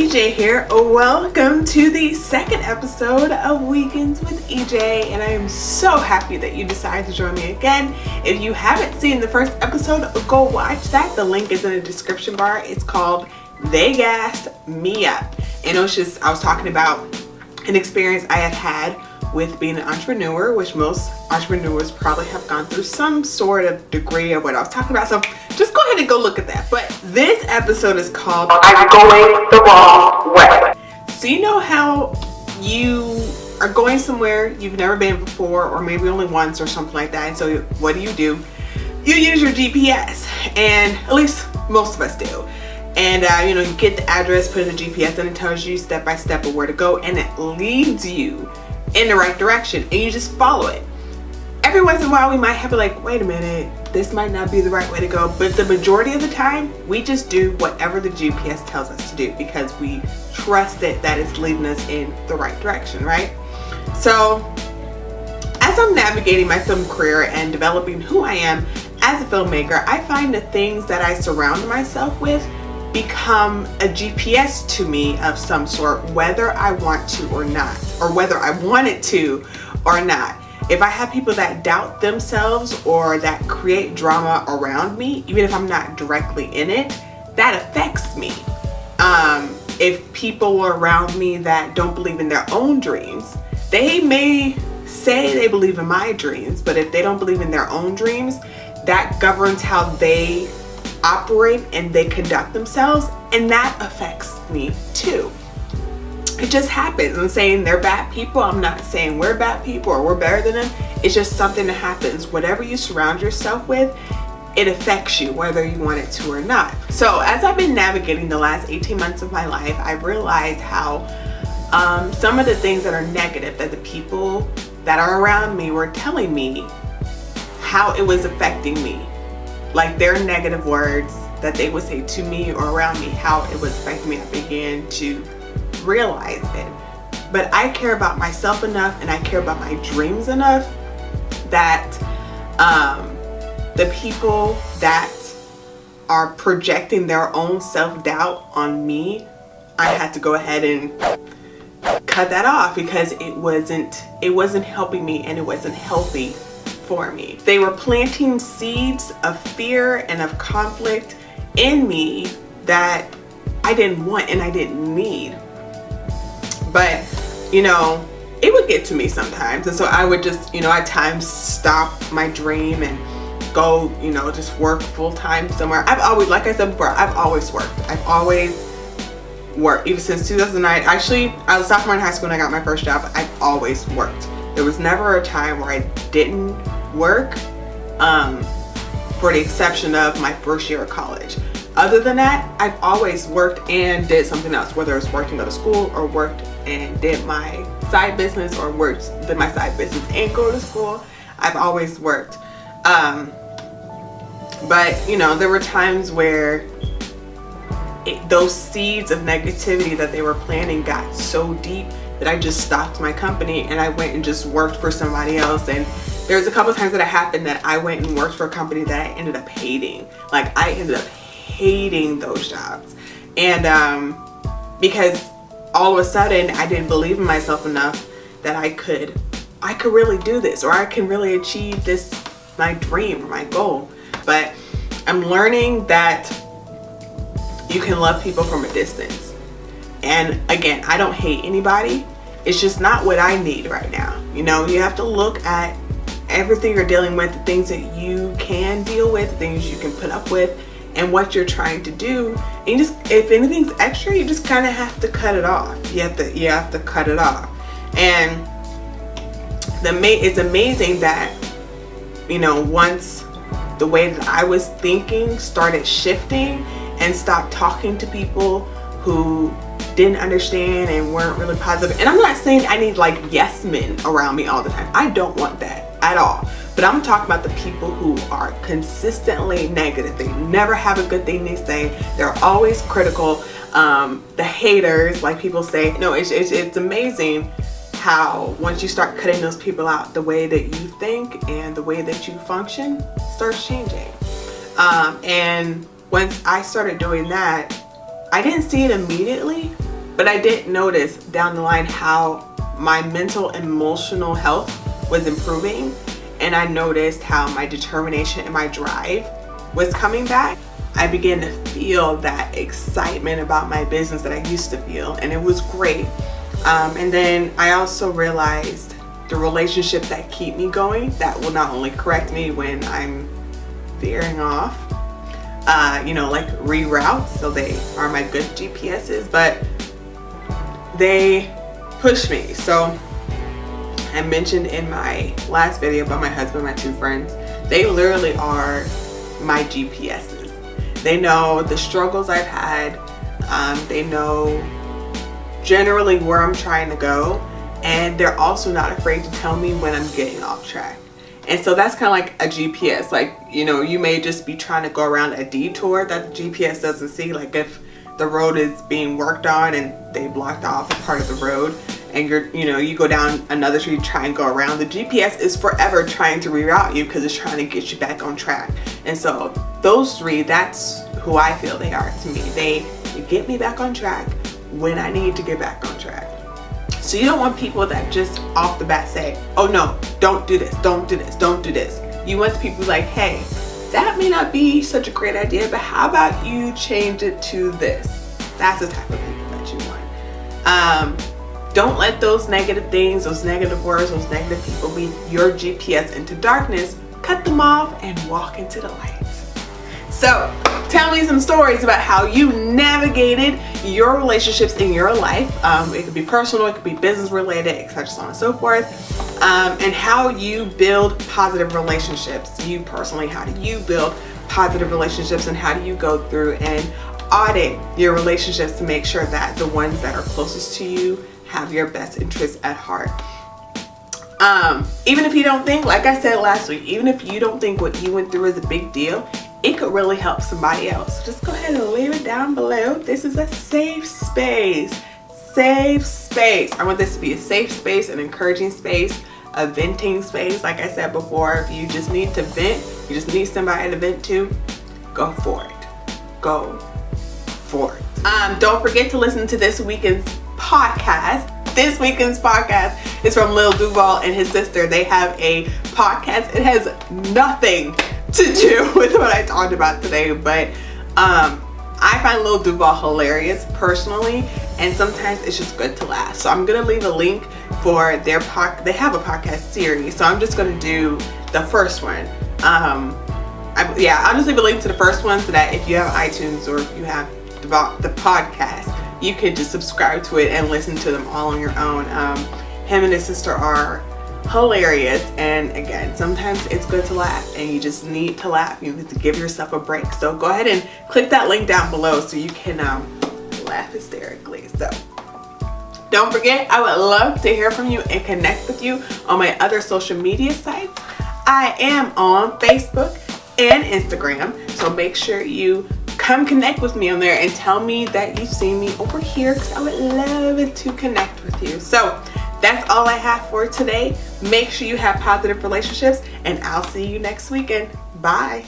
EJ here. Welcome to the second episode of Weekends with EJ, and I am so happy that you decided to join me again. If you haven't seen the first episode, go watch that. The link is in the description bar. It's called They Gassed Me Up, and I was talking about an experience I have had with being an entrepreneur, which most entrepreneurs probably have gone through some sort of degree of what I was talking about. So just go ahead and go look at that. But this episode is called I'm Going the Wrong Way. So you know how you are going somewhere you've never been before, or maybe only once or something like that. And so what do? You use your GPS, and at least most of us do. And you get the address, put in the GPS, and it tells you step by step of where to go, and it leads you in the right direction, and you just follow it. Every once in a while we might have to wait a minute, this might not be the right way to go, but the majority of the time we just do whatever the GPS tells us to do because we trust it that it's leading us in the right direction, right? So as I'm navigating my film career and developing who I am as a filmmaker, I find the things that I surround myself with become a GPS to me of some sort, whether I want to or not, or whether I want it to or not. If I have people that doubt themselves or that create drama around me, even if I'm not directly in it, that affects me. If people are around me that don't believe in their own dreams, they may say they believe in my dreams, but if they don't believe in their own dreams, that governs how they operate and they conduct themselves, and that affects me too. It just happens. I'm saying they're bad people. I'm not saying we're bad people or we're better than them. It's just something that happens. Whatever you surround yourself with, it affects you whether you want it to or not. So as I've been navigating the last 18 months of my life, I've realized how some of the things that are negative that the people that are around me were telling me, how it was affecting me. Like their negative words that they would say to me or around me, how it was affecting me. I began to realize it. But I care about myself enough and I care about my dreams enough that the people that are projecting their own self-doubt on me, I had to go ahead and cut that off because it wasn't helping me and it wasn't healthy for me. They were planting seeds of fear and of conflict in me that I didn't want and I didn't need. But it would get to me sometimes, and so I would just at times stop my dream and go just work full-time somewhere. I've always, like I said before, I've always worked. Even since 2009. Actually, I was a sophomore in high school when I got my first job. I've always worked. There was never a time where I didn't work, for the exception of my first year of college. Other than that, I've always worked and did something else, whether it's worked and go to school or worked and did my side business or did my side business and go to school. I've always worked. But there were times where those seeds of negativity that they were planting got so deep that I just stopped my company and I went and just worked for somebody else. And there's a couple times that it happened that I went and worked for a company that I ended up hating. Like I ended up hating those jobs. And because all of a sudden I didn't believe in myself enough that I could really do this, or I can really achieve this, my dream or my goal. But I'm learning that you can love people from a distance. And again, I don't hate anybody. It's just not what I need right now. You have to look at everything you're dealing with, the things that you can deal with, the things you can put up with, and what you're trying to do. And if anything's extra, you just kind of have to cut it off. You have to cut it off. And it's amazing that once the way that I was thinking started shifting and stopped talking to people who didn't understand and weren't really positive. And I'm not saying I need yes men around me all the time. I don't want that at all. But I'm talking about the people who are consistently negative. They never have a good thing to say. They're always critical. The haters, like people say. No, it's amazing how once you start cutting those people out, the way that you think and the way that you function starts changing. And once I started doing that, I didn't see it immediately, But I did notice down the line how my mental and emotional health was improving, and I noticed how my determination and my drive was coming back. I began to feel that excitement about my business that I used to feel, and it was great. And then I also realized the relationships that keep me going, that will not only correct me when I'm veering off, like reroute, so they are my good GPSs, but they push me. So I mentioned in my last video about my husband, my two friends, they literally are my GPSs. They know the struggles I've had. They know generally where I'm trying to go, and they're also not afraid to tell me when I'm getting off track. And so that's kind of like a GPS. Like, you may just be trying to go around a detour that the GPS doesn't see. Like if the road is being worked on and they blocked off a part of the road, and you go down another street, try and go around, the GPS is forever trying to reroute you because it's trying to get you back on track. And so those three, that's who I feel they are to me. They get me back on track when I need to get back on track. So you don't want people that just off the bat say, oh no, don't do this, don't do this, don't do this. You want the people like, hey, that may not be such a great idea, but how about you change it to this? That's the type of people that you want. Don't let those negative things, those negative words, those negative people be your GPS into darkness. Cut them off and walk into the light. So tell me some stories about how you navigated your relationships in your life. It could be personal, it could be business related, etc., so on and so forth. And how you build positive relationships. You personally, how do you build positive relationships, and how do you go through and audit your relationships to make sure that the ones that are closest to you have your best interests at heart. Even if you don't think, like I said last week, even if you don't think what you went through is a big deal, it could really help somebody else. So just go ahead and leave it down below. This is a safe space. Safe space. I want this to be a safe space, an encouraging space, a venting space. Like I said before, if you just need to vent, you just need somebody to vent to, go for it. Go for it. Don't forget to listen to this weekend's podcast. This weekend's podcast is from Lil Duval and his sister. They have a podcast. It has nothing to do with what I talked about today, but I find Lil Duval hilarious personally, and sometimes it's just good to laugh. So I'm gonna leave a link for their they have a podcast series, so I'm just gonna do the first one. I'll just leave a link to the first one so that if you have iTunes or if you have the podcast, you can just subscribe to it and listen to them all on your own. Him and his sister are hilarious, and again, sometimes it's good to laugh, and you just need to laugh. You need to give yourself a break. So go ahead and click that link down below so you can laugh hysterically. So don't forget, I would love to hear from you and connect with you on my other social media sites. I am on Facebook and Instagram, so make sure you come connect with me on there and tell me that you've seen me over here, because I would love to connect with you. So that's all I have for today. Make sure you have positive relationships, and I'll see you next weekend. Bye.